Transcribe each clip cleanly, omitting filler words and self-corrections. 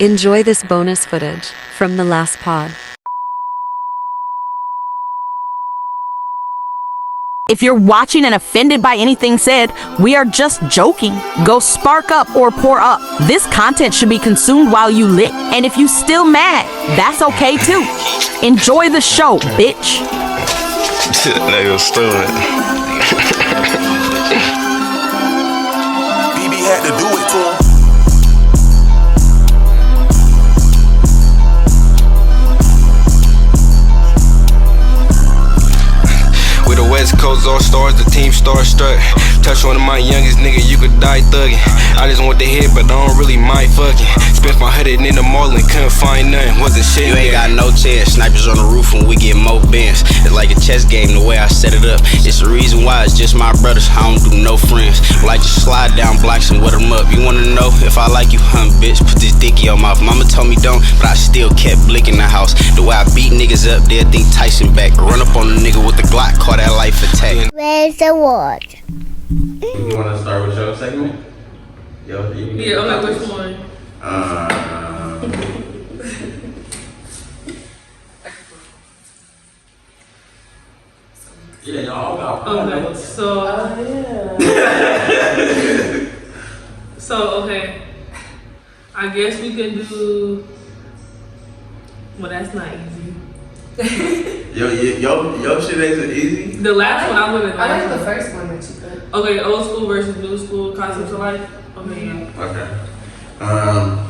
Enjoy this bonus footage from the last pod. If you're watching and offended by anything said, we are just joking. Go spark up or pour up. This content should be consumed while you lit. And if you still mad, that's okay too. Enjoy the show, bitch. Now you're stupid. BB had to do it to him. West Coast all stars, the team starstruck. Touch one of my youngest nigga, you could die thuggin'. I just want the hit, but I don't really mind fucking. Spent my 100 in the mall and couldn't find nothing. Wasn't shit. You ain't got no chance. Snipers on the roof when we get more bins. It's like a chess game the way I set it up. It's the reason why it's just my brothers. I don't do no friends. Like to slide down blocks and wet them up. You wanna know if I like you, bitch? Put this dick in your mouth. Mama told me don't, but I still kept blicking the house. The way I beat niggas up, they'll think Tyson back. Run up on the nigga with the Glock, call that life attack. Where's the watch? You want to start with your segment? Yeah, okay, which one? Yeah, y'all got okay, so okay, I guess we can do. Well, that's not easy. Yo shit ain't easy. The last one I would have. I like the first one that you put. Okay, old school versus new school concepts of life. Okay. Yeah. Okay.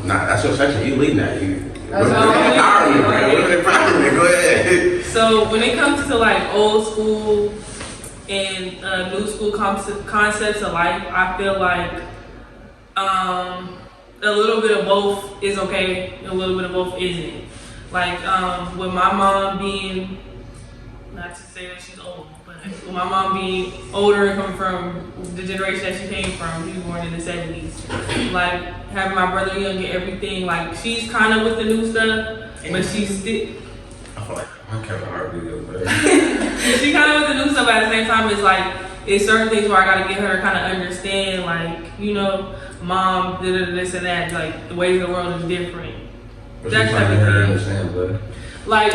Nah, that's your section. You lead that. Go ahead. So when it comes to like old school and new school concepts of life, I feel like a little bit of both is okay, and a little bit of both isn't. Like with my mom being, not to say that she's old, but with my mom being older and coming from the generation that she came from, she was born in the 70s. Like having my brother young and everything, like she's kind of with the new stuff, but she's still. I feel like I'm kind of hard to do but she kind of with the new stuff, but at the same time, it's like it's certain things where I gotta get her to kind of understand, like, you know, mom, this and that, like the ways of the world is different. But That's she's trying to hear her understand, but like,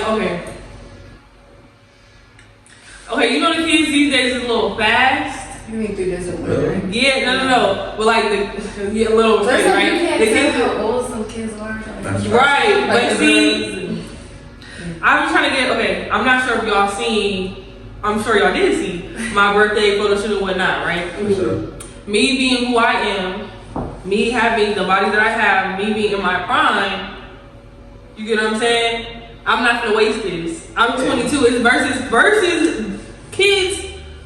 okay, you know the kids these days is a little fast. You mean through this a little? Yeah, no. But like a little That's crazy, like right? you can't The tell kids how old some kids are. That's right, Like but see, I'm trying to get, okay, I'm not sure if y'all seen, I'm sure y'all did see my birthday photo shoot and whatnot, right? Mm-hmm. Me being who I am, me having the body that I have, me being in my prime, you get what I'm saying? I'm not gonna waste this. I'm 22. It's versus kids,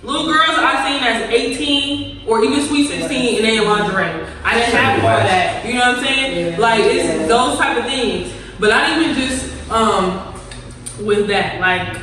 little girls I seen as 18 or even sweet 16 and they in lingerie. I didn't have all that. You know what I'm saying? Yeah. Like it's those type of things. But not even just with that. Like,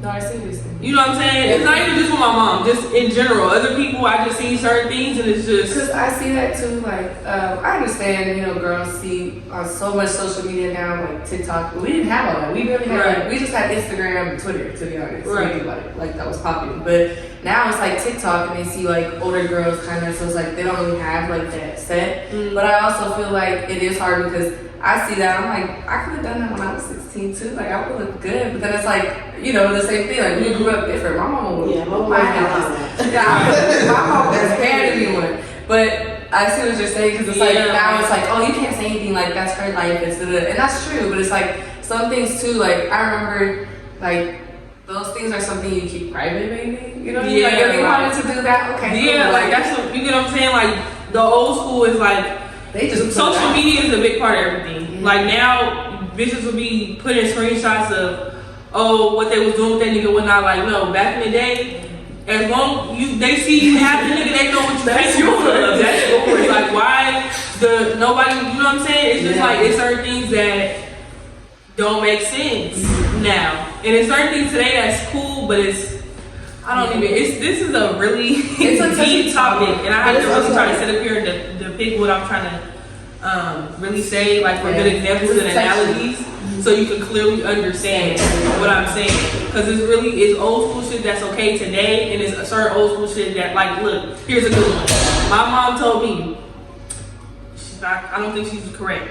No, I see this thing. you know what I'm saying? It's not even just with my mom. Just in general, other people I just see certain things and it's just. Because I see that too, like, I understand, you know, girls see on so much social media now, like TikTok. We didn't have all that. We really had, like, we just had Instagram and Twitter, to be honest. Right. Think about it. Like, that was popular. But now it's like TikTok and they see, like, older girls kind of, so it's like they don't really have, like, that set. But I also feel like it is hard because I see that, I'm like, I could have done that when I was 16 too. Like, I would look good. But then it's like, you know, the same thing. Like, we grew up different. My mom was, my mom was parent me one. But I see what you're saying because it's like, now it's like, oh, you can't say anything, like, that's her life. And that's true. But it's like, some things too, like, I remember, like, those things are something you keep private, maybe. You know what I mean? Like, if you wanted to do that, okay. Yeah, cool. like that's what, you get what I'm saying? Like, the old school is like, They just social media is a big part of everything. Like now, bitches will be putting screenshots of, oh, what they was doing with that nigga, whatnot. Like, no, back in the day, as long they see you have the nigga, they know what you're capable of. That's yours. Like, why nobody, you know what I'm saying? It's just like, it's certain things that don't make sense now. And it's certain things today that's cool, but this is a really deep topic. And I have to really try to sit up here and depict what I'm trying to really say, like for good examples and analogies, so you can clearly understand what I'm saying. Because it's old school shit that's okay today, and it's a certain old school shit that, like, look, here's a good one. My mom told me, I don't think she's correct,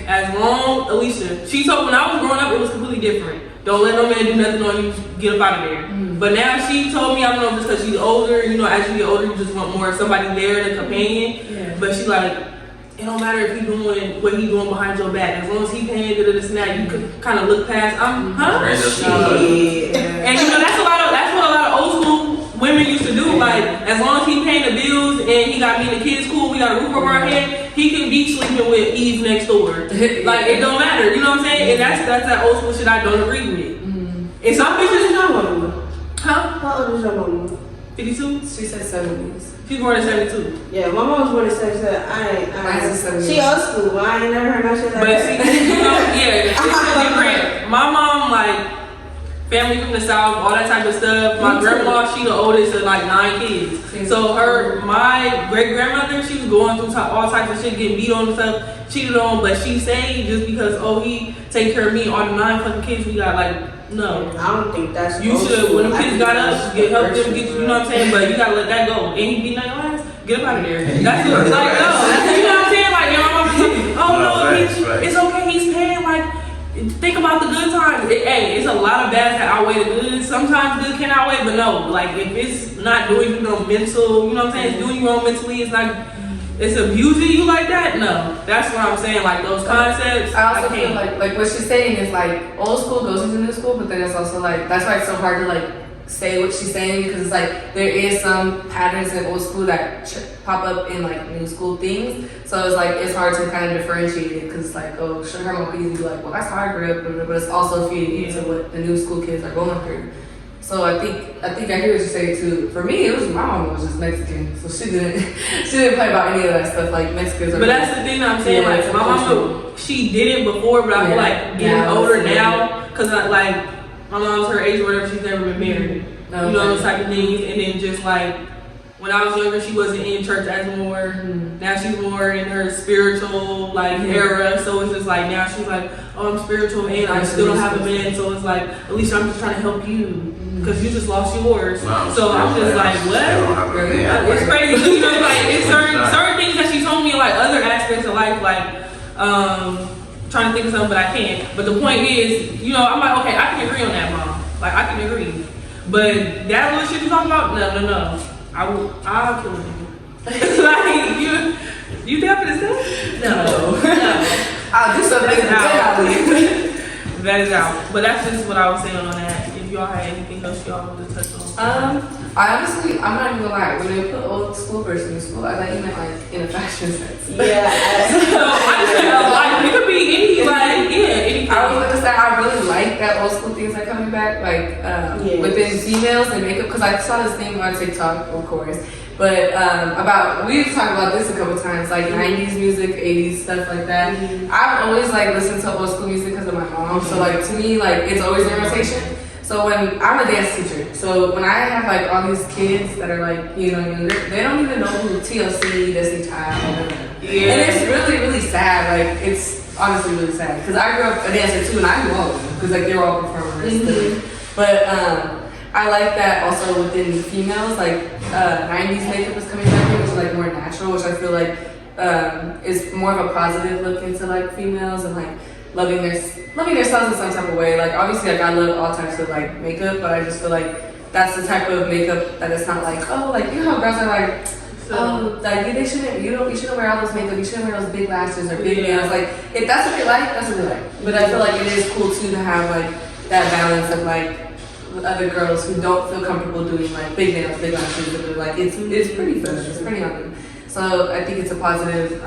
As long, Alicia, she told when I was growing up, it was completely different. Don't let no man do nothing on you, get up out of there. But now she told me, I don't know if it's because she's older, you know, as you get older, you just want more somebody there and a companion. But she's like, it don't matter if he doing what he doing behind your back. As long as he paying this and that, you could kind of look past. And you know, that's what a lot of old school women used to do. Like, as long as he paying the bills and he got me and the kids cool, we got a roof over our head, he can be sleeping with Eve next door. Like, it don't matter. You know what I'm saying? And that's that old school shit I don't agree with. And some bitches, huh? How old is your mama? 52? She said 70s. She's born in 72. Yeah, my mom was born in 77. Mine's in 70s. She old school, but I ain't never heard no shit like But that. see, you know, yeah, it's different. My mom, like, family from the South, all that type of stuff. My grandma, she the oldest of like 9 kids. So my great grandmother, she was going through all types of shit, getting beat on and stuff, cheated on. But she say just because he take care of me, all the 9 fucking kids we got, like, no. I don't think that's You should, when the kids got up, help them get, you know what I'm saying? But you gotta let that go. And he be like, ass, get up out of there. That's what, like, no. You know what I'm saying? Like, your mama was like, oh no, bitch, it's okay, he's paying, like, think about the good times. Hey, it's a lot of bads that outweigh the good. Sometimes good can outweigh, but no. Like, if it's not doing you no mental, you know what I'm saying? It's doing you wrong mentally. It's like, it's abusing you like that. No, that's what I'm saying. Like those concepts. I also feel like what she's saying is like old school goes into new school, but then it's also like that's why it's so hard to like say what she's saying because it's like there is some patterns in old school that pop up in like new school things. So it's like it's hard to kind of differentiate it because it's like oh sugar mama easy be like well that's how I grew up, but it's also feeding into what the new school kids are going through. So I think I hear what you say too. For me, it was my mom was just Mexican, so she didn't play about any of that stuff like Mexicans. But that's the thing I'm saying. Like my mama, she did it before, but I feel like getting older now, cause like my mom's her age or whatever, she's never been married. You know those type of things, and then just like when I was younger, she wasn't in church as more. Now she's more in her spiritual like era. So it's just like now she's like, oh, I'm spiritual and I still don't have a man. So it's like at least I'm just trying to help you. Because you just lost yours. Wow, so I'm just like, what? It's crazy. You know, like, it's certain things that she told me, like, other aspects of life, like, trying to think of something, but I can't. But the point is, you know, I'm like, okay, I can agree on that, Mom. Like, I can agree. But that little shit you talking about, no. I'll kill him. Like, you think I'm gonna say? No. I'll do something. That is out. But that's just what I was saying on that. If y'all had anything else y'all want to touch on? I'm not even gonna lie. When they put old school person in school, I thought you meant like in a fashion sense. Yeah. So I just said like it could be any anything. I was gonna say I really like that old school things are coming back, like within females and makeup. Because I saw this thing on TikTok, of course. But we've talked about this a couple times, like 90s music, 80s stuff like that. I've always like listened to old school music because of my mom. So like to me, like it's always in rotation. So when I'm a dance teacher, so when I have like all these kids that are like, you know, they don't even know who TLC, Destiny Child, and it's really, really sad. Like it's honestly really sad because I grew up a dancer too, and I knew all of them because like they were all performers. But I like that also within females, like 90s makeup is coming back, which is like more natural, which I feel like is more of a positive look into like females and like loving themselves in some type of way. Like obviously like I love all types of like makeup, but I just feel like that's the type of makeup that it's not like, oh, like you know how girls are like, oh, like you shouldn't wear all those makeup, you shouldn't wear those big lashes or big nails. Like if that's what they like, that's what they like. But I feel like it is cool too to have like that balance of like other girls who don't feel comfortable doing like big nails, big lashes, but like it's pretty fun, it's pretty on them. So I think it's a positive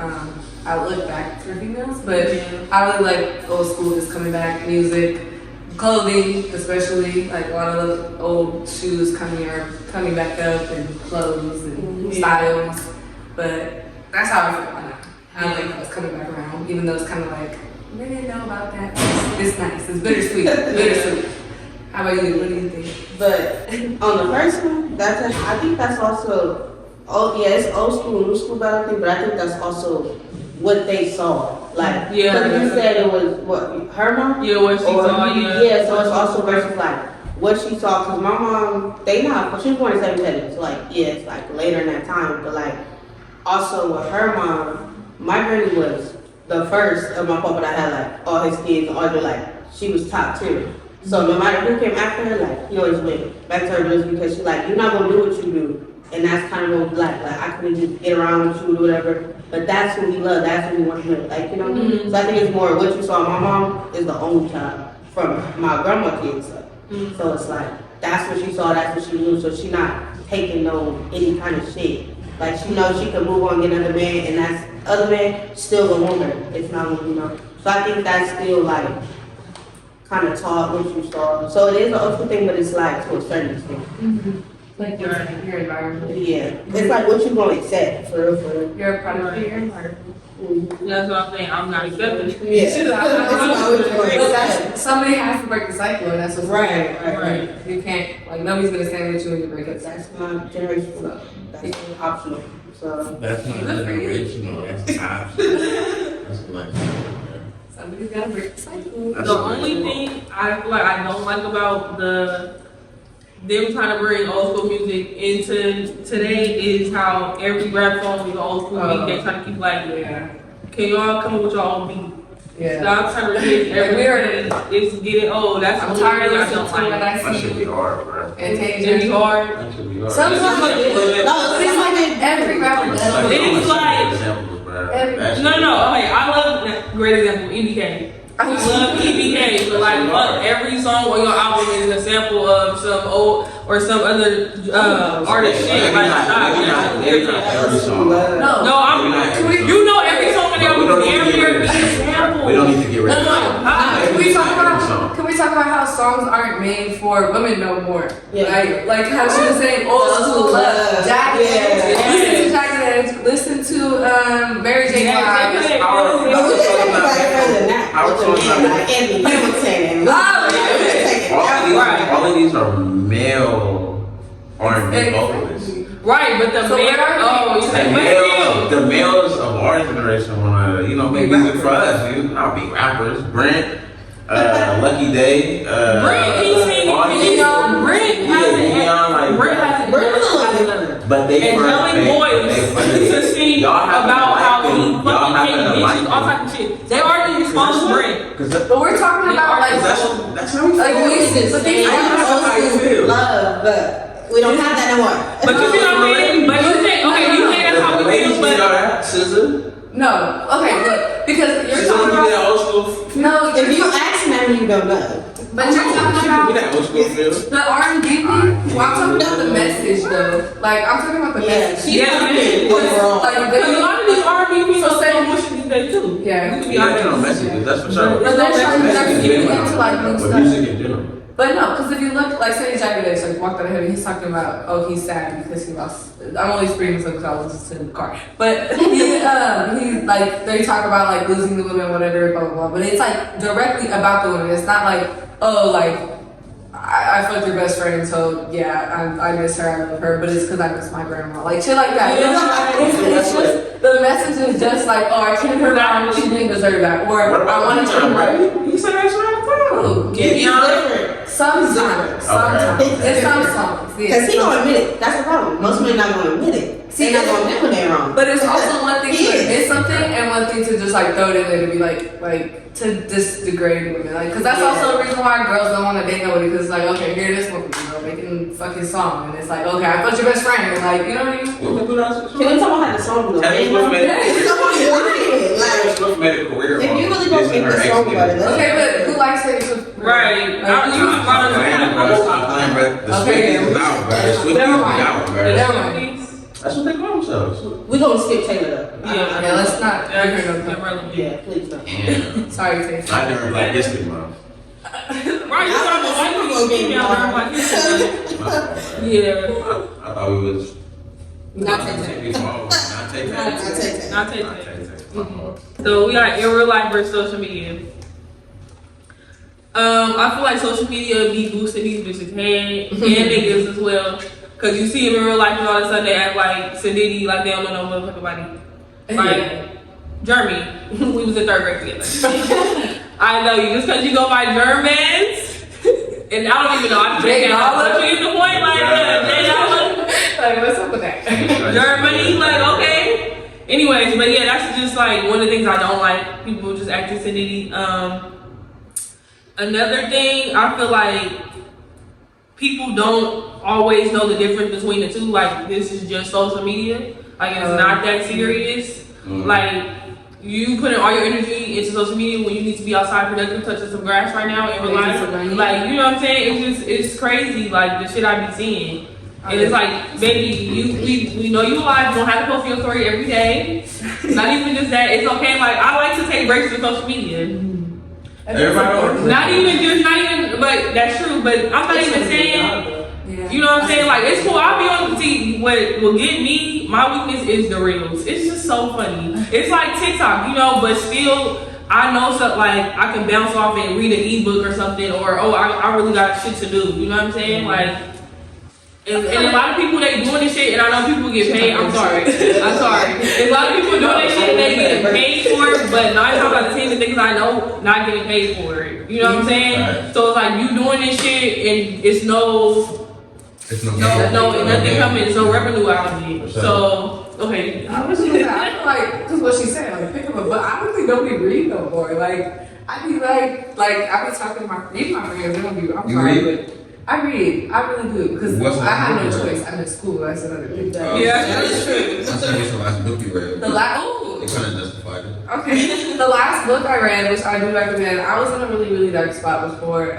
outlook back for females, but I really like old school is coming back, music, clothing, especially like a lot of the old shoes coming back up and clothes and styles. But that's how I feel about it. I like how it's coming back around, even though it's kind of like they didn't know about that. It's nice. It's bittersweet. How about you? What do you think? But on the first one, I think that's also it's old school, new school battle thing, but I think that's also what they saw. Like, because you said it was what her mom? Yeah, what she saw, Yeah, so it's also versus like what she saw. Because my mom, she was born in 77, so like, it's like later in that time. But like, also with her mom, my granny was the first of my papa that had like all his kids, all the like, she was top tier. So no matter who came after her, like he always went back to her just because she's like, you're not gonna do what you do. And that's kind of what we like I couldn't just get around with you or whatever. But that's who we love, that's who we want to live. Like, you know, so I think it's more what you saw. My mom is the only child from my grandma kids. So it's like, that's what she saw, that's what she knew. So she not taking any kind of shit. Like she knows she can move on, get another man, and that's other man still a woman. It's not, you know. So I think that's still like kind of taught what you saw. So it is an ultra thing, but it's like to a certain extent. Like your environment. Yeah, it's like what you gonna accept for real, for real. You're a product of your environment. That's what I'm saying. I'm not accepting it. Yeah, it's not what you gonna accept. Somebody has to break the cycle, and that's what's Right. You can't, like, nobody's gonna stand with you when you break up. That's my generation. So that's optional. So That's not generational. That's optional. That's like. Somebody's gotta break the cycle. That's The a only good thing I feel like I don't like about them trying to bring old school music into today is how every rap song is old school beat. They try to keep like, can y'all come up with your own beat? Yeah. Stop trying to get everything. It's getting old. That's I'm the tired of only thing I listening don't to when like. I That should see be hard, bro. and take It's be hard. That should be hard. Sometimes no, it's like every rapper does. It's like- examples, bro. No. Okay, I love great example. EBK. I love EBK, but like every song on your album is a sample of some old or some other artist shit. Like, Every song. no, you know every song on the album is every sample. We don't need to get rid of that. Can we talk about how songs aren't made for women no more? Yeah. Like how she was saying old school love. Jagged Edge. Listen to Jagged Edge. Listen to Mary J. Blige. But we can talk about it further than that. Like Andy, you were saying. All of these are male R&B vocalists. Right, but the So male, where are we? The males of our generation wanna, make music for us. I'll be rappers. Brent, Lucky Day, Brent, he's singing. Brent hasn't. but they And telling boys to sing about how he fucking hates bitches, all type of shit. They already exposed Brent. But we're talking about like that's how we like music. But they Love, but we don't have that no more. But you see what I mean? But you think, okay, you think that's how we feel, but SZA. no. Okay, look, because you're talking SZA, about old school. no. If you ask them, you don't know. But you're talking Give about me that old school feel. the R&B thing. Well, I'm talking about the message though. Like I'm talking about the Yeah, message. she overall. Like because a lot of these R&B people So say- so much these days too. Yeah. To be Yeah, honest. no messages. That's for sure. But they're trying to Messages get in general, into like new but stuff. music in general. But no, because if you look, like say Jagged Edge, like walked out of heaven, he's talking about, oh, he's sad because he lost. I'm only screaming because I was just in the car. But he like they talk about like losing the women, whatever, blah blah blah. But it's like directly about the women. It's not like, oh, like I fucked your best friend, so yeah, I miss her, I love her, but it's because I miss my grandma, like shit like that. It's just the message is just like, oh, I treated her wrong, she didn't deserve that, or What I about wanted to. You said that's right. Sometimes. It's some songs. Because he gonna admit it. That's the problem. Most men not gonna admit it. See, They're not gonna admit when they're wrong. But it's also one thing He to is. admit something and one thing to just like throw it in there to be like to degrade women. Like, cause that's also a reason why girls don't want to date nobody. Cause it's like, okay, here this woman, making a fucking song, and it's like, okay, I thought your best friend, and like, you know what I mean? Can we talk about how the song goes? Taylor Swift made Taylor Swift made a career. If you on really gonna dissing make her the song about it, ex-nigga. Okay, but who likes Taylor Swift? Right. Stop playing, bro. The Swift is out, bro. The Swift is Never mind. out, bro. Never mind. That's what they call themselves. we gonna skip Taylor though. Yeah, let's not. Yeah, please don't. Yeah. Sorry, Taylor. I never like History Month. Right, you talking about white people getting out there like this. Yeah. I thought we was. Not Taylor. Not Taylor. Not take that. So we got in real life versus social media. I feel like social media be boosting these bitches' head and niggas as well. Cause you see them in real life and all of a sudden they act like Sadiddy, like they don't know no motherfucking body. Like Jeremy, we was in third grade together. I know you just cause you go by Germans, and I don't even know. I just can't. But you get the point, like Jay Dollar. Like, what's up with that? Germany, like okay. Anyways, but yeah, that's just like one of the things I don't like. People just acting silly. Another thing, I feel like people don't always know the difference between the two. Like, this is just social media. Like, it's not that serious. Like, you putting all your energy into social media when you need to be outside productive, touching some grass right now in real life. Like, you know what I'm saying? It's crazy, like, the shit I be seeing. And it's like, baby, we know you alive. You don't have to post your story every day. Not even just that. It's okay. Like, I like to take breaks from social media. Everybody Not even, but that's true. But I'm not even saying, you know what I'm saying? Like, it's cool. I'll be on the TV. What will get me, my weakness is the reels. It's just so funny. It's like TikTok, you know, but still, I know something like I can bounce off and read an ebook or something, or I really got shit to do. You know what I'm saying? Like, and a lot of people, they doing this shit, and I know people get paid. I'm sorry. A lot of people doing this shit and they getting paid for it, but 9 times out of 10, the things I know, not getting paid for it. You know what I'm saying? Right. So it's like you doing this shit and it's nothing coming. There's no revenue out of it. So okay. I feel like, cause what she said, like pick up a book. I don't think nobody read no more. Like I be like I be talking to my friends. They don't be. I'm sorry, but I read. I really do because I had no choice. I'm in school. That's another thing. Yeah, that's true. What's the last book you read? The last. It kind of justified it. Okay. The last book I read, which I do recommend, I was in a really, really dark spot before.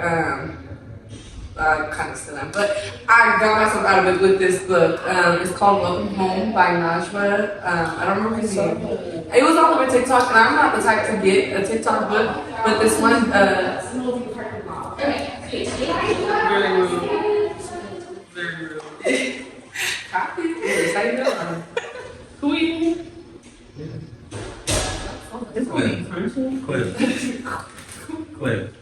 I kind of still am, but I got myself out of it with this book. It's called Welcome Home by Najma. I don't remember his name. It was all over TikTok, and I'm not the type to get a TikTok book, but this one, Very rude. Very rude. copy. How you doing? Who eating? Clip.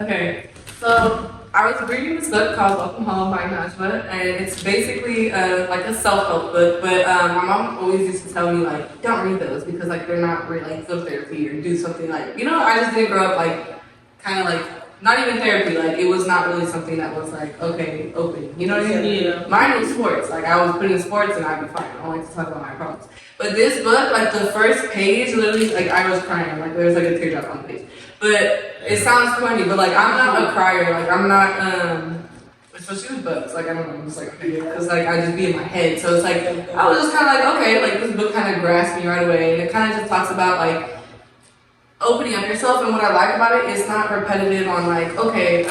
Okay, so I was reading this book called Welcome Home by Najma, and it's basically like a self-help book, but my mom always used to tell me, like, don't read those because, like, they're not really, like, good therapy or do something like, you know, I just didn't grow up, like, kind of, like, not even therapy, like, it was not really something that was, like, okay, open, you know what I mean? Yeah. Mine was sports, like, I was put in sports and I'd be fine, I don't like to talk about my problems. But this book, like, the first page, literally, like, I was crying, like, there was, like, a teardrop on the page. But it sounds funny, but like I'm not a crier, like I'm not especially with books, like I don't know, I'm just like okay, because like I just be in my head. So it's like I was just kind of like okay, like this book kind of grasped me right away, and it kind of just talks about like opening up yourself. And what I like about it is not repetitive on like okay,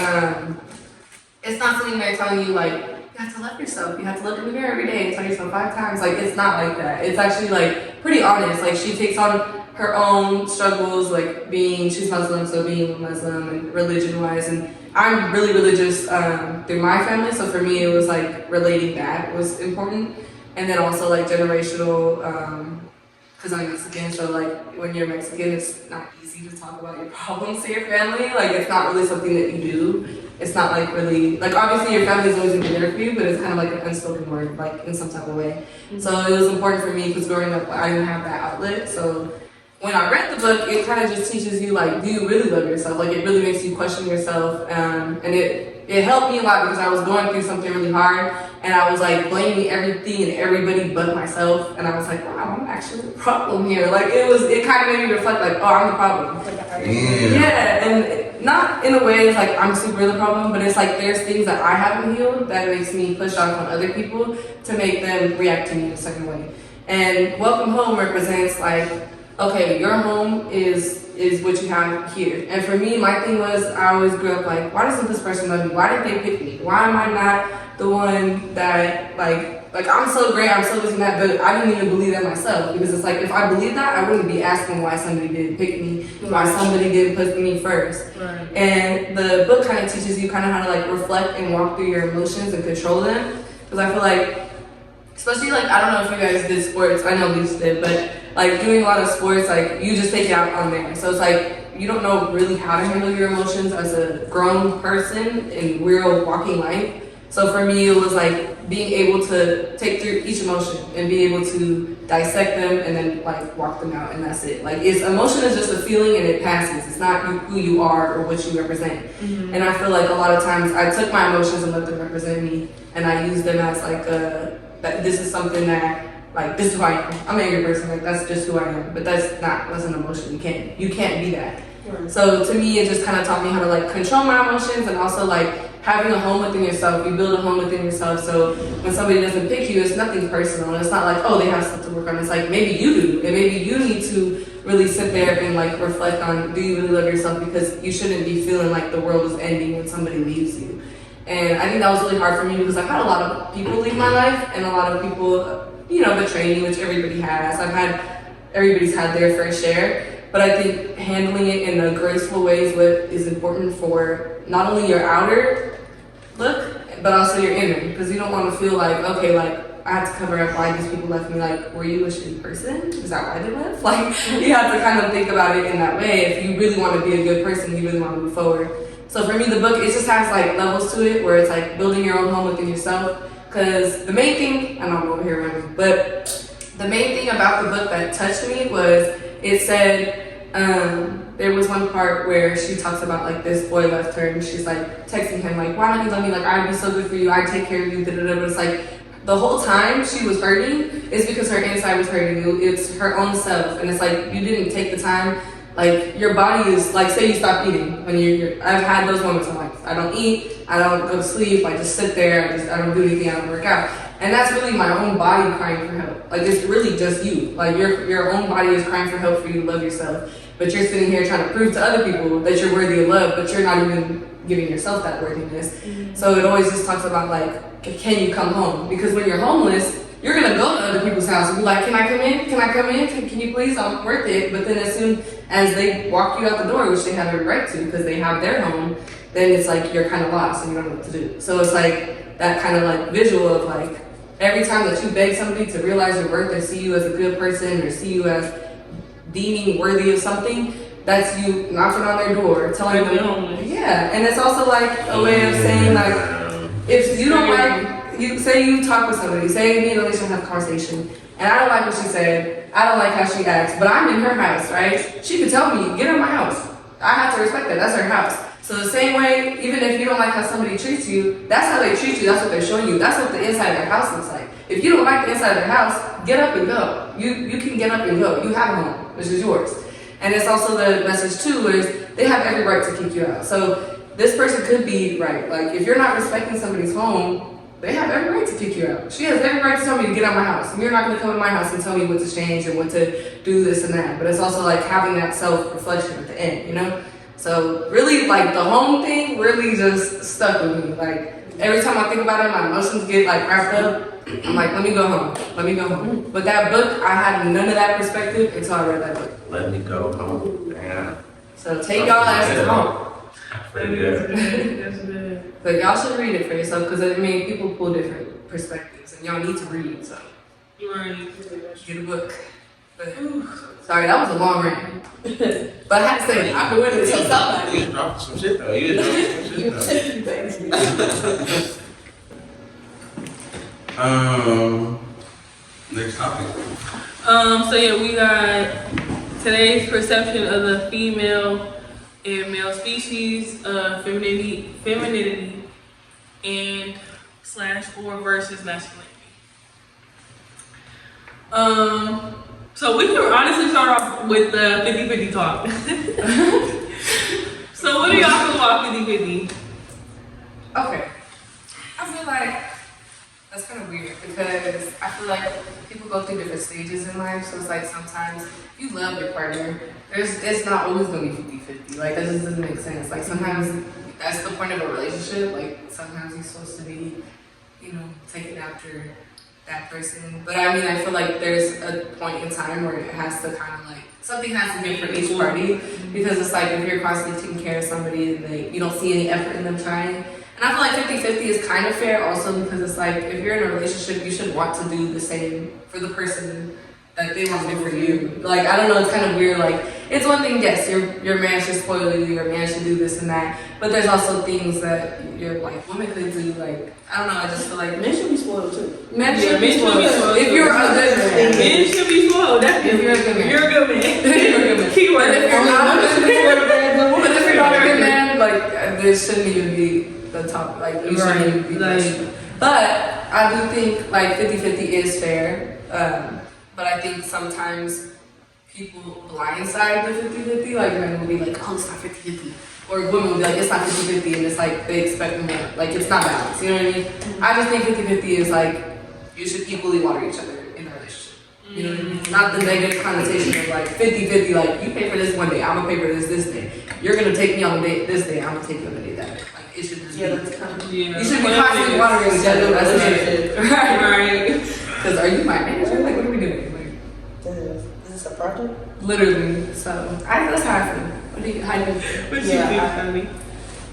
it's not something they're telling you like you have to love yourself, you have to look in the mirror every day and tell yourself 5 times. Like it's not like that. It's actually like pretty honest. Like she takes on her own struggles, like she's Muslim, so being Muslim and religion-wise, and I'm really religious through my family, so for me it was like relating that was important, and then also like generational, because I'm Mexican, so like when you're Mexican, it's not easy to talk about your problems to your family, like it's not really something that you do. It's not like really, like obviously your family is always gonna be there for you, but it's kind of like an unspoken word, like in some type of way. Mm-hmm. So it was important for me because growing up, I didn't have that outlet, so when I read the book, it kind of just teaches you, like, do you really love yourself? Like, it really makes you question yourself, and it helped me a lot because I was going through something really hard, and I was, like, blaming everything and everybody but myself, and I was like, wow, I'm actually the problem here. Like, it kind of made me reflect, like, oh, I'm the problem. Yeah, and not in a way it's like I'm super the problem, but it's like there's things that I haven't healed that makes me push off on other people to make them react to me in a certain way. And Welcome Home represents, like, okay, your home is what you have here. And for me, my thing was I always grew up like, why doesn't this person love me? Why did they pick me? Why am I not the one that like I'm so great, I'm so this and that, but I didn't even believe that myself because it's like if I believed that, I wouldn't be asking why somebody didn't pick me, why somebody didn't put me first. Right. And the book kind of teaches you kind of how to like reflect and walk through your emotions and control them. Because I feel like, especially like, I don't know if you guys did sports, I know Lisa did, but like doing a lot of sports, like you just take it out on there. So it's like, you don't know really how to handle your emotions as a grown person in real walking life. So for me, it was like being able to take through each emotion and be able to dissect them and then like walk them out, and that's it. Like emotion is just a feeling and it passes. It's not who you are or what you represent. Mm-hmm. And I feel like a lot of times I took my emotions and let them represent me, and I used them as like that this is something that like this is who I am. I'm an angry person. Like that's just who I am. But that's an emotion. You can't be that. Right. So to me, it just kind of taught me how to like control my emotions and also like having a home within yourself. You build a home within yourself. So when somebody doesn't pick you, it's nothing personal. It's not like, oh, they have stuff to work on. It's like maybe you do, and maybe you need to really sit there and like reflect on, do you really love yourself? Because you shouldn't be feeling like the world is ending when somebody leaves you. And I think that was really hard for me because I've had a lot of people leave my life and a lot of people, you know, betray me, which everybody has. Everybody's had their fair share. But I think handling it in a graceful way is what is important for not only your outer look, but also your inner. Because you don't want to feel like, okay, like, I have to cover up why these people left me. Like, were you a shitty person? Is that why they left? Like, you have to kind of think about it in that way. If you really want to be a good person, you really want to move forward. So for me, the book, it just has like levels to it where it's like building your own home within yourself. Because the main thing, I know I'm over here running, but the main thing about the book that touched me was it said, there was one part where she talks about like this boy left her and she's like texting him like, why don't you love me? Like, I'd be so good for you. I'd take care of you. Da-da-da. But it's like the whole time she was hurting is because her inside was hurting you. It's her own self. And it's like, you didn't take the time. Like your body is like, say you stop eating when I've had those moments. I'm like, I don't eat. I don't go to sleep. I just sit there. I don't do anything. I don't work out. And that's really my own body crying for help. Like it's really just you. Like your own body is crying for help for you to love yourself. But you're sitting here trying to prove to other people that you're worthy of love, but you're not even giving yourself that worthiness. Mm-hmm. So it always just talks about like, can you come home? Because when you're homeless, you're gonna go to other people's house and be like, can I come in? Can I come in? Can you please? I'm worth it. But then as soon as they walk you out the door, which they have every right to because they have their home, then it's like you're kind of lost and you don't know what to do. So it's like that kind of like visual of like, every time that you beg somebody to realize your worth or see you as a good person or see you as deeming worthy of something, that's you knocking on their door, telling them, yeah. And it's also like a way of saying like, if you don't like, you say you talk with somebody, say me and Alicia have a conversation, and I don't like what she said, I don't like how she acts, but I'm in her house, right? She could tell me, get out of my house. I have to respect that, that's her house. So the same way, even if you don't like how somebody treats you, that's how they treat you, that's what they're showing you, that's what the inside of their house looks like. If you don't like the inside of their house, get up and go. You can get up and go. You have a home, which is yours. And it's also the message too is they have every right to kick you out. So this person could be right. Like if you're not respecting somebody's home, they have every right to kick you out. She has every right to tell me to get out of my house. And you're not gonna come to my house and tell me what to change and what to do this and that. But it's also like having that self-reflection at the end, you know? So really like the home thing really just stuck with me. Like every time I think about it, my emotions get like wrapped up. I'm like, let me go home. But that book, I had none of that perspective until I read that book. Let me go home. Yeah. So take y'all asses home. Pretty good. That's good. But y'all should read it for yourself because I mean, people pull different perspectives and y'all need to read. So Right. get a book. But, sorry, that was a long rant. But I had to say it. I've been waiting to tell somebody. You was dropping some shit though. You was dropping some shit though. Next topic. So yeah, we got today's perception of the female and male species, femininity, and / or versus masculinity. So we can honestly start off with the 50-50 talk. So what do y'all feel about 50-50? Okay. I feel like that's kind of weird because I feel like people go through different stages in life. So it's like sometimes you love your partner. It's not always going to be 50-50. Like that just doesn't make sense. Like sometimes that's the point of a relationship. Like sometimes you're supposed to be, you know, taking after that person. But I mean, I feel like there's a point in time where it has to kind of like, something has to give for each party. Because it's like if you're constantly taking care of somebody and you don't see any effort in them trying. And I feel like 50-50 is kind of fair also because it's like if you're in a relationship, you should want to do the same for the person that they want to do for you. Like, I don't know, it's kind of weird. Like, it's one thing, yes, your man should spoil you, your man should do this and that. But there's also things that your like woman could do. Like, I don't know, I just feel like Men should be spoiled too. men should be spoiled. If you're a good man. Men should be spoiled. Definitely. If you're a good man. You're a good man. You're a good man. Keyword. But if you're not a good man, but if you're not a good man, like, this shouldn't even be the top, like, you shouldn't even be Right. like, but I do think like 50-50 is fair But I think sometimes people blindside the 50-50, like men will be like, oh, it's not 50-50. Or women will be like, it's not 50-50, and it's like they expect more. Like, it's not balanced, you know what I mean? I just think 50-50 is like, you should equally water each other in a relationship. You know what I mean? Not the negative connotation of like 50-50, like, you pay for this one day, I'm gonna pay for this day. You're gonna take me on a date this day, I'm gonna take you on a date that day. Like, it should just be, you should be constantly watering each other. That's it. Right. Because are you my manager? Like, what are we doing? Like, Is this a project? literally. So, that's how I feel. What do you, how do you feel? What you think, honey?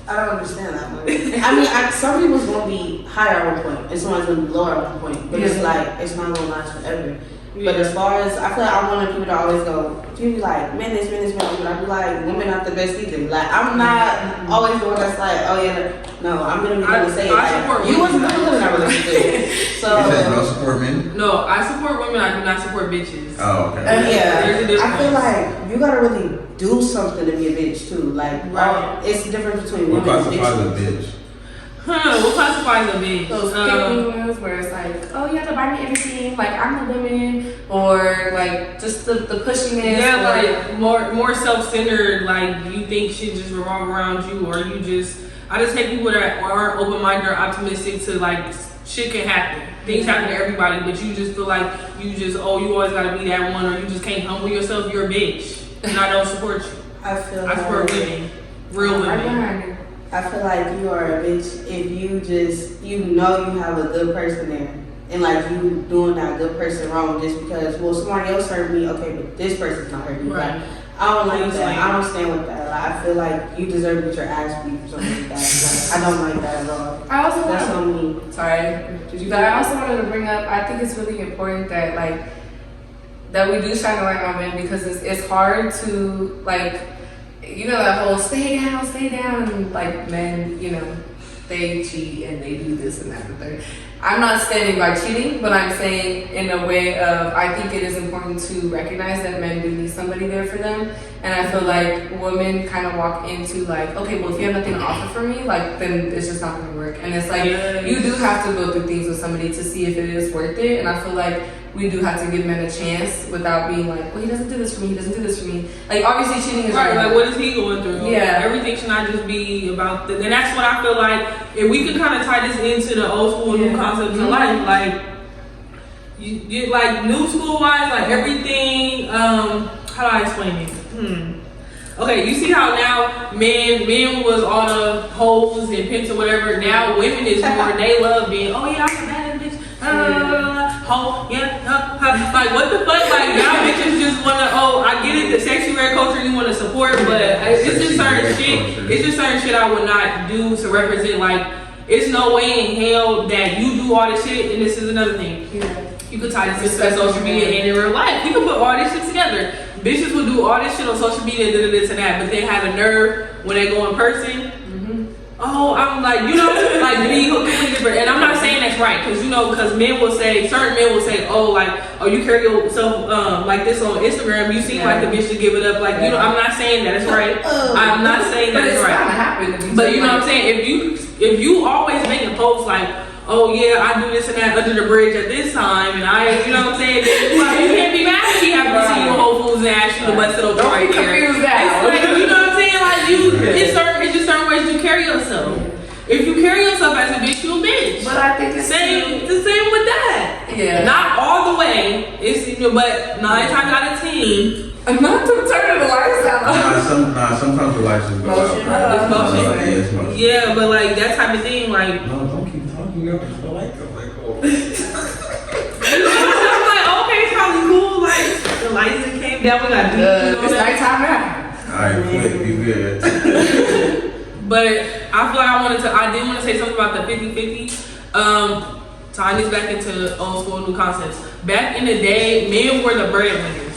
I don't understand that one. I mean, some people's gonna be higher at one point, and someone's gonna be lower at one point. But it's like it's not gonna last forever. But as far as I feel like I want people to always go, people be like, men this, but I be like, women not the best either. Like I'm not always the one that's like, oh yeah, no, I'm gonna be able to say like, you wasn't gonna live in that relationship. So You said you don't support men? No, I support women. I do not support bitches. Oh, okay. yeah, There's a difference. I feel like you gotta really do something to be a bitch too. Like it's the difference between What women and classifies a bitches. bitch? What classifies a bitch? Those pick ones where it's like, oh, you have to buy me everything, like I'm a woman, or like just the pushiness. Yeah, like more self-centered. Like you think shit just revolve around you, or you just. I just hate people that aren't open-minded or optimistic to like shit can happen. Things happen to everybody, but you just feel like you always gotta be that one, or you just can't humble yourself. You're a bitch, and I don't support you. I support women, real women. I feel like you are a bitch if you know you have a good person there. And like you doing that good person wrong just because, well, somebody else hurt me, okay, but this person's not hurting me. Right. Like, I don't like that. I don't stand with that. Like, I feel like you deserve to get your ass beat for something like that. Like, I don't like that at all. I also That's wanna, on me. sorry, but I also wanted to bring up, I think it's really important that like, that we do shine a light on men because it's hard to like, you know, that whole stay down, and like men, you know, they cheat and they do this and that and the third. I'm not standing by cheating, but I'm saying in a way of, I think it is important to recognize that men do need somebody there for them. And I feel like women kind of walk into like, okay, well, if you have nothing to offer for me, like, then it's just not gonna work. And it's like, you do have to go through things with somebody to see if it is worth it. And I feel like we do have to give men a chance without being like, well, he doesn't do this for me, he doesn't do this for me. Like, obviously cheating is right. Like, what is he going through? Yeah. Everything should not just be about and that's what I feel like. If we could kind of tie this into the old school new concepts of life, like you like new school wise, like everything. How do I explain it? Okay, you see how now men was all the hoes and pimps or whatever. Now women is more. They love being. Oh yeah, I'm a bad bitch. Hoe, like what the fuck? Like now bitches just wanna. Oh, I get it. The sexy red culture you want to support, but it's just certain shit. It's just certain shit I would not do to represent. Like it's no way in hell that you do all this shit. And this is another thing. You could tie this into social media and in real life. You can put all this shit together. Bitches will do all this shit on social media, this and that, but they have a nerve when they go in person. Oh, I'm like, you know, like being completely different. And I'm not saying that's right, because you know, because men will say, certain men will say, oh, like, oh, you carry yourself like this on Instagram. You seem like the bitch to give it up. Like, you know, I'm not saying that it's right. I'm not saying that it's right. But you know what I'm saying? If you always make a post like, oh yeah, I do this and that under the bridge at this time, and I, you know what I'm saying? Like, you can't be mad if she happens to see you in Whole Foods and ask you to bust it open right there. It's like, you know what I'm saying? Like it's just certain ways you carry yourself. If you carry yourself as a bitch, you a bitch. But I think it's the same with that. Yeah. Not all the way. It's but 9 times out of 10. Not to turn the lights out. Sometimes the lights just go out. It's motion. Yeah, but like that type of thing, like. No, don't keep talking up. I like that. Like, oh. I'm like, okay, it's probably cool. Like the lights just came down. We got it's nighttime now. Alright, quick, be good. But I feel like I did want to say something about the 50-50. Tying this back into old school new concepts. Back in the day, men were the breadwinners.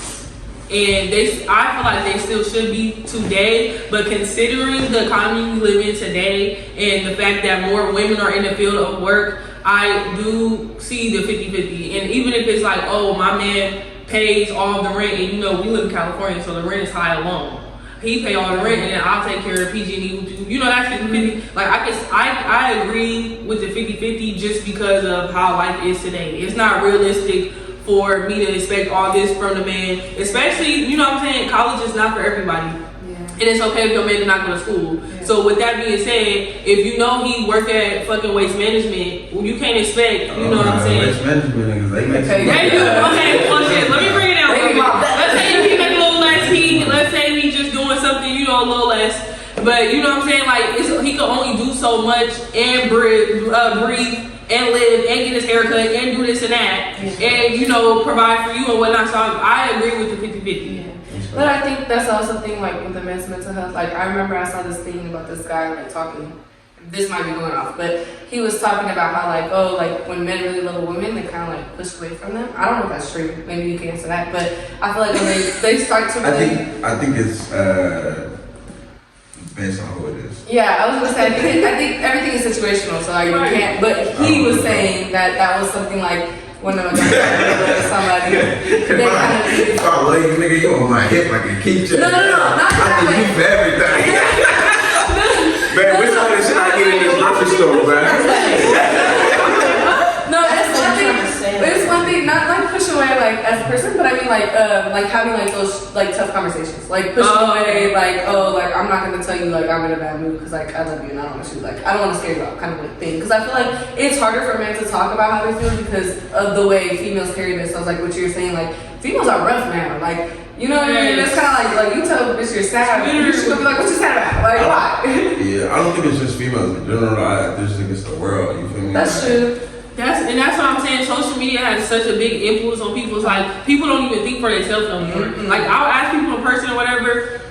And I feel like they still should be today, but considering the economy we live in today and the fact that more women are in the field of work, I do see the 50-50. And even if it's like, oh, my man pays all the rent, and you know, we live in California, so the rent is high alone. He pay all the rent, and then I'll take care of PG&E. You know, that's 50-50. Like, I agree with the 50-50 just because of how life is today. It's not realistic for me to expect all this from the man. Especially, you know what I'm saying, college is not for everybody. And it's okay if your man did not go to school. Yeah. So with that being said, if you know he work at fucking waste management, well, you can't expect, you know what I'm saying? Waste management niggas, they make Okay, well shit, let me bring it down. Let's say he make a little less, let's say he just doing something, you know, a little less. But you know what I'm saying? Like, he can only do so much and breathe and live and get his haircut and do this and that. And, you know, provide for you and whatnot. So I agree with the 50-50. But I think that's also a thing, like, with the men's mental health. Like, I remember I saw this thing about this guy, like, talking, this might be going off, but he was talking about how, like, oh, like, when men really love a woman, they kind of, like, push away from them. I don't know if that's true. Maybe you can answer that. But I feel like when they start to really... I think it's based on who it is. Yeah, I was going to say, I think everything is situational, so, like, you can't... But he was saying that was something, like, when I'm somebody, they kind of. If I love you, nigga, you on my hip like a keychain. No, not I think you for everything. Man, which other shit I get in this grocery store, man? No, it's one thing, not like push away like as a person, but I mean like having like those like tough conversations, like push away, like I'm not gonna tell you like I'm in a bad mood because like I love you and I don't want to like I don't want to scare you out kind of like thing, because I feel like it's harder for men to talk about how they feel because of the way females carry this. So like what you're saying, like females are rough now, like you know what I mean? It's kind of like you tell a bitch you're sad, you should be like, what you sad about? Like why? Yeah, I don't think it's just females in general. I just think it's the world. You feel me? That's true. That's what I'm saying. Social media has such a big influence on people's like people don't even think for themselves no more. Mm-hmm. Like I'll ask people in person or whatever,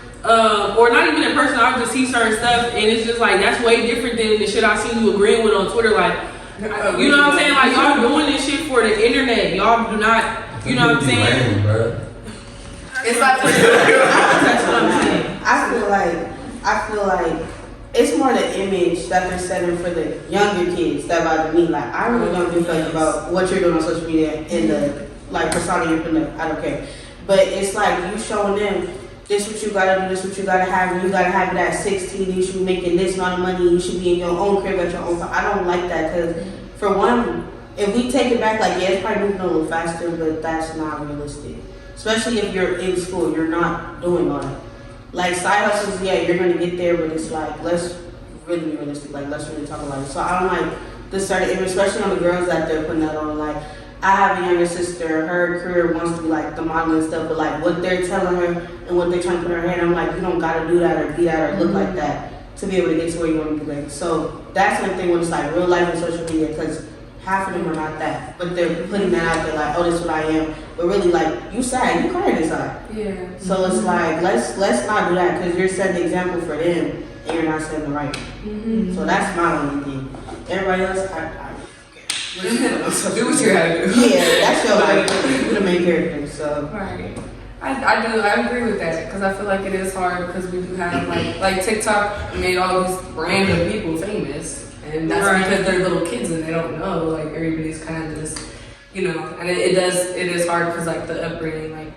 or not even in person. I'll just see certain stuff, and it's just like that's way different than the shit I seen you agreeing with on Twitter. Like, you know what I'm saying? Like y'all doing this shit for the internet. Y'all do not. You know what I'm saying? It's like that's what I'm saying. I feel like. It's more the image that they're setting for the younger kids that bother me. Like, I really don't give a fuck about what you're doing on social media and the, like, persona you're putting up. I don't care. But it's like you showing them, this what you gotta do, this what you gotta have, and you gotta have it at 16, you should be making this amount of money, you should be in your own crib at your own time. I don't like that because, for one, if we take it back, like, yeah, it's probably moving a little faster, but that's not realistic. Especially if you're in school, you're not doing all that. Like side hustles, yeah, you're gonna get there, but it's like let's really be realistic. Like let's really talk about it. So I don't like this certain image, especially on the girls that they're putting that on. Like I have a younger sister, her career wants to be like the modeling stuff, but like what they're telling her and what they're trying to put in her head, I'm like, you don't gotta do that or be that or look like that to be able to get to where you want to be. Like so that's the thing when it's like real life and social media, because half of them are not that, but they're putting that out there like, oh, this is what I am. But really, like, you sad, you crying inside. Yeah. So it's like, let's not do that because you're setting the example for them and you're not setting the right. Mm-hmm. So that's my only thing. Everybody else, I do what you gotta do. Yeah, that's your life. You're the main character, so. Right. I agree with that because I feel like it is hard because we do have like TikTok made all these random people famous. And that's because they're little kids and they don't know. Like everybody's kind of just, you know. And it is hard because like the upbringing, like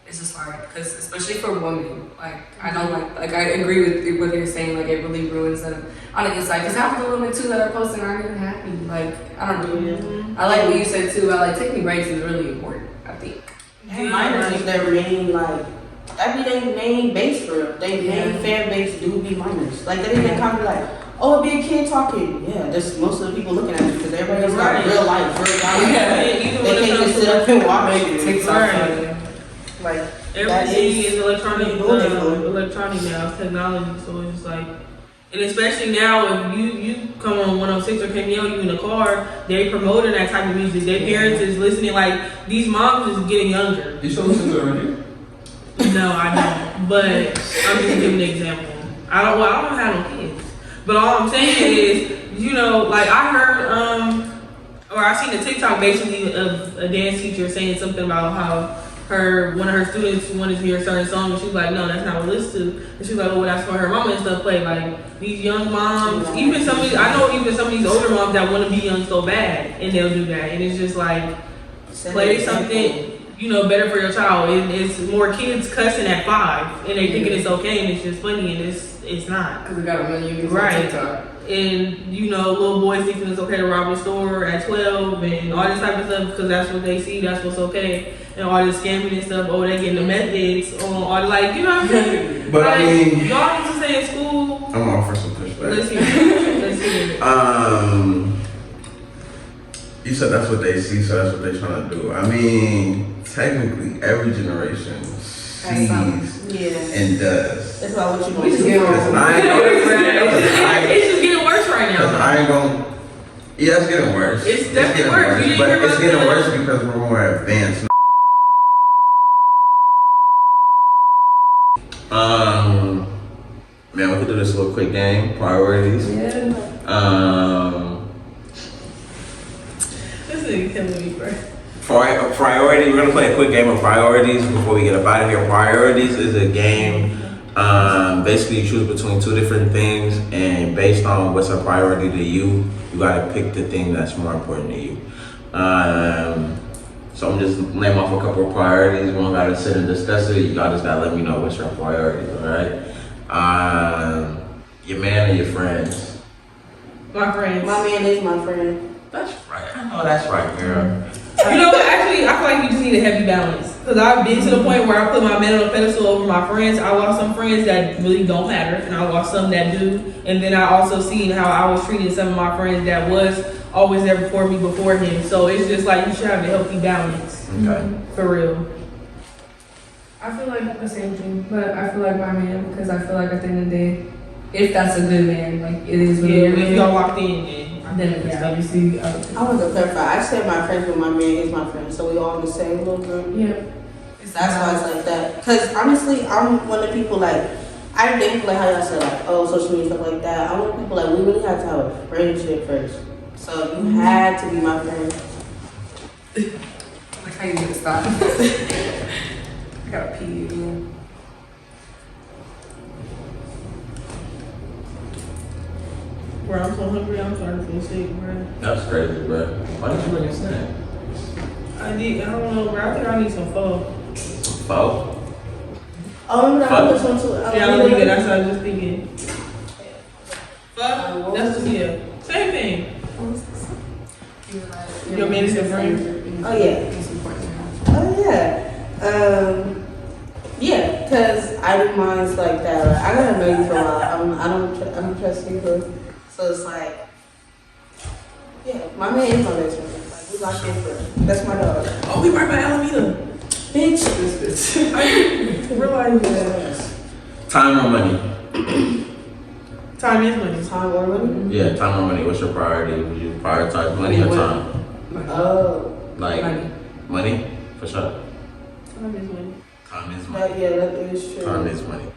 it's just hard because especially for women. Like I don't like I agree with what you're saying. Like it really ruins them on the inside. Because half of the women too that are posting aren't even happy. Like I don't know. Mm-hmm. I like what you said too about like taking breaks is really important. I think. And minors is their main that be their main base for them. Their main fan base do be minors. Like they even kind of like. Oh, it'd be a kid talking. Yeah, just most of the people looking at you because everybody else got real life, real life. They can't just sit up and watch TikTok. Like everything is electronic now. It's technology, so it's like, and especially now if you come on 106 or KML, you in the car, they promoting that type of music. Their parents is listening. Like these moms is getting younger. You should listen to it right here. No, I don't. But I'm just giving an example. I don't have no kids. But all I'm saying is, you know, like I heard, or I seen a TikTok basically of a dance teacher saying something about how one of her students wanted to hear a certain song, and she was like, no, that's not what I listen to. And she was like, well, that's for her mama and stuff play. Like these young moms, even some of these older moms that want to be young so bad, and they'll do that. And it's just like, play something, you know, better for your child. And it's more kids cussing at 5, and they thinking it's okay, and it's just funny, and it's not. Because we got a million views Right. on TikTok. And you know, little boys thinking it's okay to rob a store at 12 and all this type of stuff because that's what they see, that's what's okay. And all this scamming and stuff, oh, they getting the methods on all like, you know what I'm saying? But like, I mean, y'all need to stay in school. I'm all for some pushback. Let's hear it. Let's hear it. You said that's what they see, so that's what they're trying to do. I mean, technically, every generation sees and does. That's why what you We just gonna get do. on. I ain't It's just getting worse right now. I ain't gonna. Yeah, it's getting worse. It's definitely getting worse. You didn't But hear it's about getting the- worse because we're more advanced. Man, we could do this little quick game. Priorities. Yeah. This nigga killing me, bro. Priority. We're gonna play a quick game of priorities before we get up out of here. Priorities is a game. Basically, you choose between two different things, and based on what's a priority to you, you gotta pick the thing that's more important to you. So I'm just name off a couple of priorities. We don't gotta sit and discuss it. Y'all just gotta let me know what's your priorities. All right. Your man or your friends? My friends. My man is my friend. That's right. I know that's right, girl. You know what? Actually, I feel like you just need a heavy balance. Because I've been to the point where I put my man on a pedestal over my friends. I lost some friends that really don't matter, and I lost some that do. And then I also seen how I was treating some of my friends that was always there for me before him. So it's just like you should have a healthy balance. Okay. For real. I feel like the same thing, but I feel like my man because I feel like at the end of the day, if that's a good man, like it is what Yeah, it if is. y'all locked in, then Then obviously, I want to clarify. I said my friends, but my man is my friend, so we all in the same little group. yeah. That's why it's like that. Because honestly, I'm one of the people like, I think like how y'all said like, oh, social media stuff like that. I'm one of the people like we really have to have a friendship first. So you had to be my friend. Like how you gonna stop? I gotta pee again. bro, I'm so hungry. I'm starting to feel sick, bro. That's crazy, bro. Why did you bring a snack? I don't know, bro. I think I need some pho. Pho? Oh, remember that other one too? Yeah, I think that's what I was just thinking. Pho? That's just, yeah. Same thing. Your man is your friend? Oh yeah. Oh yeah. Yeah, cause I do minds like that. Like, I gotta know you for a while. I don't trust you, bro. So it's like, yeah, my man is my best friend. Like we locked in for. That's my dog. Oh, we right by Alameda. Bitch. I didn't realize that. Time or money? Time is money. Time or money? Yeah, time or money. What's your priority? Would you prioritize money or time? Oh. Like money? For sure. Time is money. Time is money. Yeah, that is true. Time is money.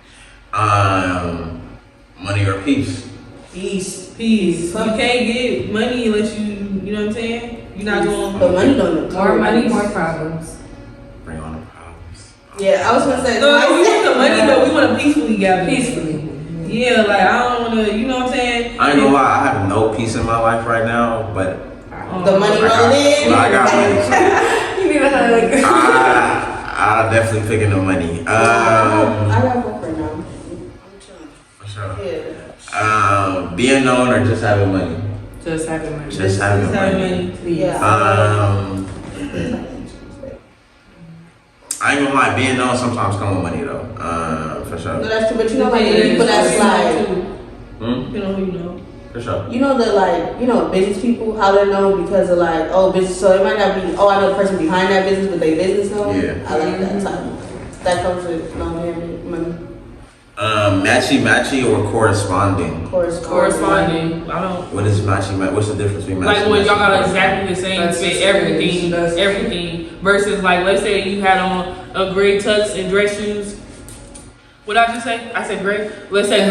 Money or peace? Peace. Peace. You can't get money unless you know what I'm saying? You're not doing. But money don't. More money, more problems. Bring on the problems. Yeah, I was gonna say. No, we want the money, but we want to peacefully gather. Peacefully. Yeah, like I don't want to, you know what I'm saying? I ain't gonna lie, I have no peace in my life right now, but The money rolled in. I got money. You need a hug. I'm definitely picking the money. I got one for now. I'm chilling. For sure. Yeah. Being known or just having money? Just having money. Just having Just having money. money. Please. Yeah. I ain't gonna lie, being known sometimes come with money though. For No, sure. that's true. But you know, like the people that's like, Hmm? You know who you know. For sure. you know, the like, you know, business people, how they're known because of like, oh, business. So it might not be, oh, I know the person behind that business, but they business known. Yeah. I like that type. That comes with having money. Matchy or corresponding? Corresponding. I don't. What is matchy? What's the difference between matchy? Like when y'all got exactly the same That's fit, just everything, that's- everything. Versus like, let's say you had on a gray tux and dress shoes. What did I just say? I said gray. Let's say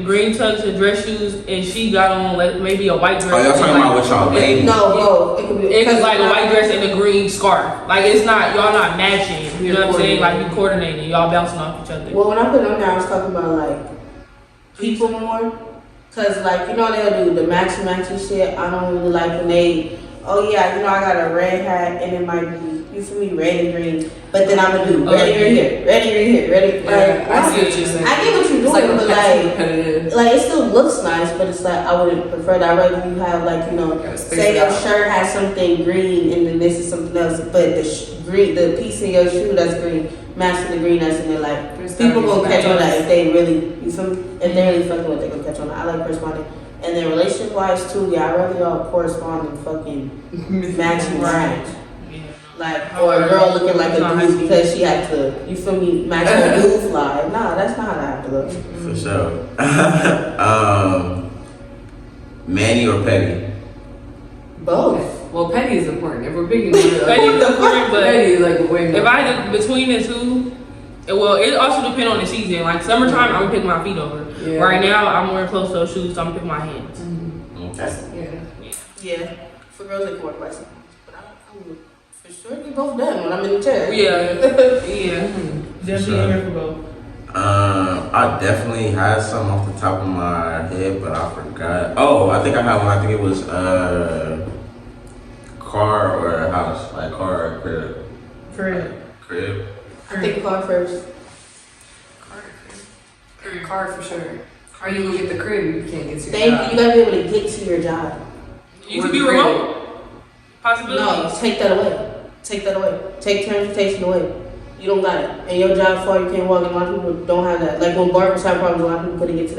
green tux and dress shoes, and she got on like maybe a white dress. Oh, y'all talking about what y'all ladies? No, both. It could be. It's like a white dress and a green scarf. Like it's not, y'all not matching. You know what I'm saying? Like you coordinating, y'all bouncing off each other. Well, when I put it on there, I was talking about like people more. Cause like, you know, they'll do the matchy shit. I don't really like when they, oh yeah, you know, I got a red hat and it might be, you feel me, red and green. But then I'm gonna do red and green here, red and green here, red and Yeah, I see what you're saying. I get what you're doing, It's but repetitive. like it still looks nice, but it's like I would prefer that. I'd rather you have like, you know, Gotta space say it your out. shirt has something green and then this is something else, but the piece in your shoe that's green matches the green that's in there. Like There's people gotta be gonna catch on that balance. if they really, you feel me? If they really fucking with it, they gonna catch on that. I like corresponding. And then relationship wise too, yeah, I'd rather y'all correspond and fucking matching right. Like, or a girl looking like a dude because she had to, you feel me, match her dude fly. Nah, that's not how I have to look. For sure. Manny or petty? Both. Well, petty is important. If we're picking one of Petty is important, but petty is like way more. if I had to, between the two, well, it also depends on the season. Like summertime, I'm gonna pick my feet over. Yeah. Right now, I'm wearing closed-toe shoes, so I'm gonna pick my hands. Okay. Yeah. For girls, they can work by sometimes. But I'm for sure we both done when I'm in the chair. Yeah, yeah, definitely Sure. here for both. I definitely had some off the top of my head, but I forgot. Oh, I think I had one. I think it was car or a house, like car or crib. Crib. I think car first. Car for sure. Or you look at the crib, you can't get to your Thank job. you. You gotta be able to get to your job. You could be remote. Possibility. No, take that away. Take that away. Take transportation away. You don't got it. And your job far, you can't walk. And a lot of people don't have that. Like when barbers have problems, a lot of people couldn't get to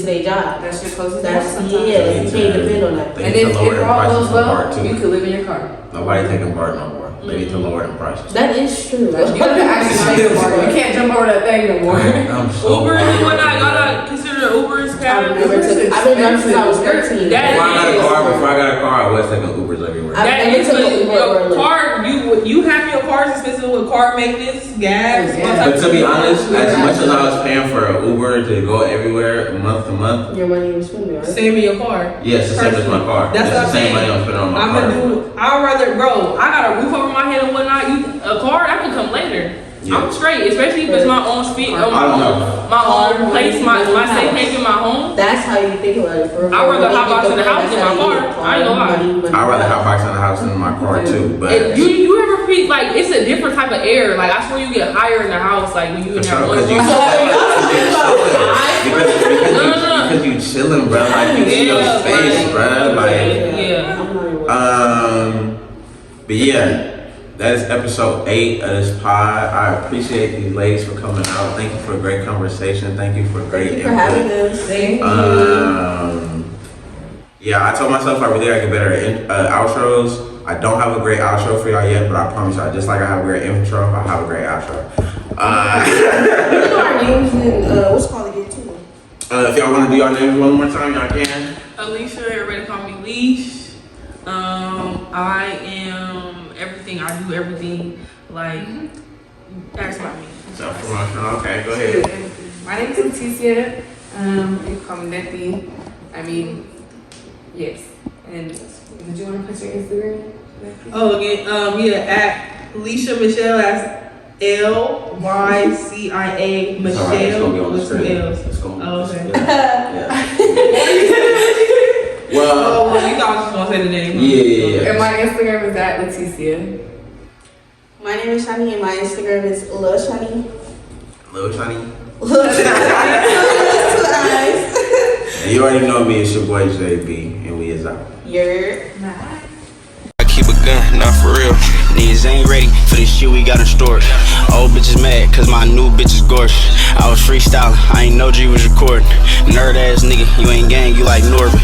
their job. That's your closest That's sometimes. yeah. You can't depend on that. They And need if to lower the all prices goes for well, BART too. you could live in your car. Nobody taking BART no more. They need to lower the prices. That is true. You have to actually take a car. You can't jump over that thing no more. I'm so Uber and mad. whatnot, y'all not consider Ubers I've cabs? been driving since I was 13. That Before I got a is- car, I was taking Ubers everywhere. I- That I've is never what took Uber your or Lyft. car. You have your car's expensive with car maintenance, gas. Yeah. all types But to of be shit. honest, as much as I was paying for an Uber to go everywhere month to month, Your money you spend, right? Same in your car. yes, the same as my car. That's It's what the I'm same saying. money I'm spending on my I'm car. gonna do. I'd rather, bro. I got a roof over my head and whatnot. A car that can come later. Yeah. I'm straight, especially if it's my own speed. I don't know. My own place, my safe haven, my home. That's how you think about it. For I'd rather hotbox in the house than my car. I ain't gonna lie. I'd rather have box in the house than my car too, but If you ever feel like it's a different type of air. Like I swear you get higher in the house. Like when you in for that sure, one because you chilling, bro. Like you see your Yeah, space, bro. Like, Yeah. but yeah. That is episode 8 of this pod. I appreciate these ladies for coming out. Thank you for a great conversation. Thank you for great Thank you for having input. us. Thank you. Yeah, I told myself every day I get better at outros. I don't have a great outro for y'all yet, but I promise y'all, just like I have a great intro, I have a great outro. You know our names and what's called again too. If y'all want to do y'all names one more time, y'all can. Alicia, everybody call me Leash. I am everything. I do everything. Like, ask about me. Self-promotion. Okay, go ahead. My name is Leticia. You can call me Nethy. I mean, yes. And did you want to put your Instagram? Nethy? Oh, again, yeah, at Alicia Michelle. That's Lycia Michelle It's gonna be on the with some screen. L's. It's gonna be Oh, on the okay. screen. Well, Oh, well, you thought I was just gonna say the name. yeah. And my Instagram is at Leticia. My name is Shani and my Instagram is Lil Shani. Little Johnny. Lil Shani. And you already know me, it's your boy JB, and we is out. You're I keep a gun, not for real. Niggas ain't ready for this shit we gotta store. Old bitches mad, cause my new bitch is gorgeous. I was freestyling, I ain't know G was recording. Nerd ass nigga, you ain't gang, you like Norbit.